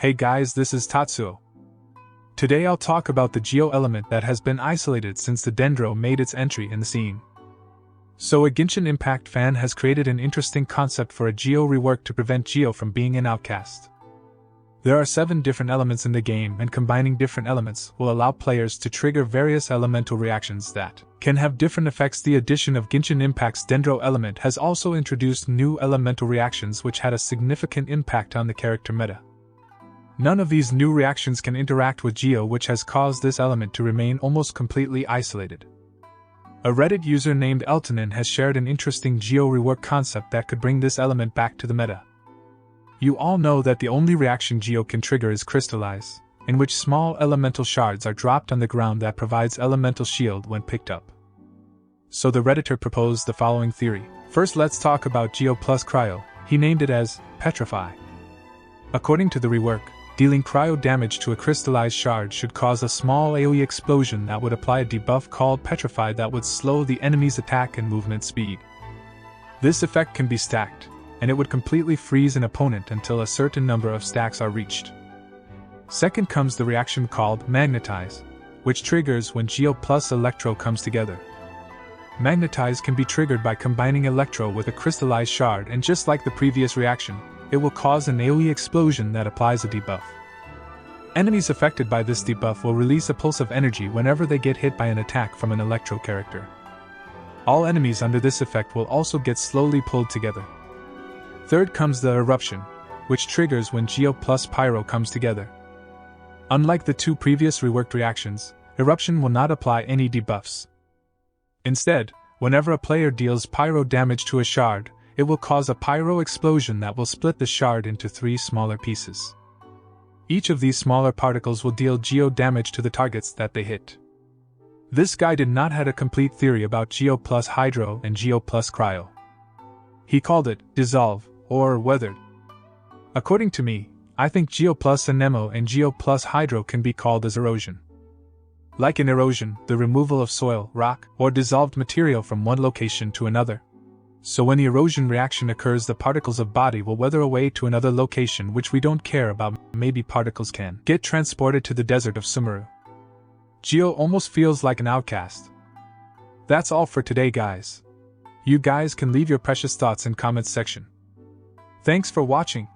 Hey guys, this is Tatsuo. Today I'll talk about the geo element that has been isolated since the Dendro made its entry in the scene. So a Genshin Impact fan has created an interesting concept for a geo rework to prevent geo from being an outcast. There are 7 different elements in the game, and combining different elements will allow players to trigger various elemental reactions that can have different effects. The addition of Genshin Impact's Dendro element has also introduced new elemental reactions which had a significant impact on the character meta. None of these new reactions can interact with geo, which has caused this element to remain almost completely isolated. A Reddit user named Eltonin has shared an interesting geo rework concept that could bring this element back to the meta. You all know that the only reaction geo can trigger is crystallize, in which small elemental shards are dropped on the ground that provides elemental shield when picked up. So the Redditor proposed the following theory. First, let's talk about geo plus cryo. He named it as petrify. According to the rework, dealing cryo damage to a crystallized shard should cause a small AoE explosion that would apply a debuff called petrify that would slow the enemy's attack and movement speed. This effect can be stacked, and it would completely freeze an opponent until a certain number of stacks are reached. Second comes the reaction called magnetize, which triggers when geo plus electro comes together. Magnetize can be triggered by combining electro with a crystallized shard, and just like the previous reaction, it will cause an AoE explosion that applies a debuff. Enemies affected by this debuff will release a pulse of energy whenever they get hit by an attack from an electro character. All enemies under this effect will also get slowly pulled together. Third comes the eruption, which triggers when geo plus pyro comes together. Unlike the 2 previous reworked reactions, eruption will not apply any debuffs. Instead, whenever a player deals pyro damage to a shard, it will cause a pyro explosion that will split the shard into 3 smaller pieces. Each of these smaller particles will deal geo damage to the targets that they hit. This guy did not have a complete theory about geo plus hydro and geo plus cryo. He called it dissolve or weathered. According to me, I think geo plus anemo and geo plus hydro can be called as erosion. Like in erosion, the removal of soil, rock, or dissolved material from one location to another. So when the erosion reaction occurs, the particles of body will weather away to another location which we don't care about. Maybe particles can get transported to the desert of Sumeru. Geo almost feels like an outcast. That's all for today, guys. You guys can leave your precious thoughts in comments section. Thanks for watching.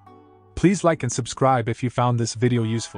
Please like and subscribe if you found this video useful.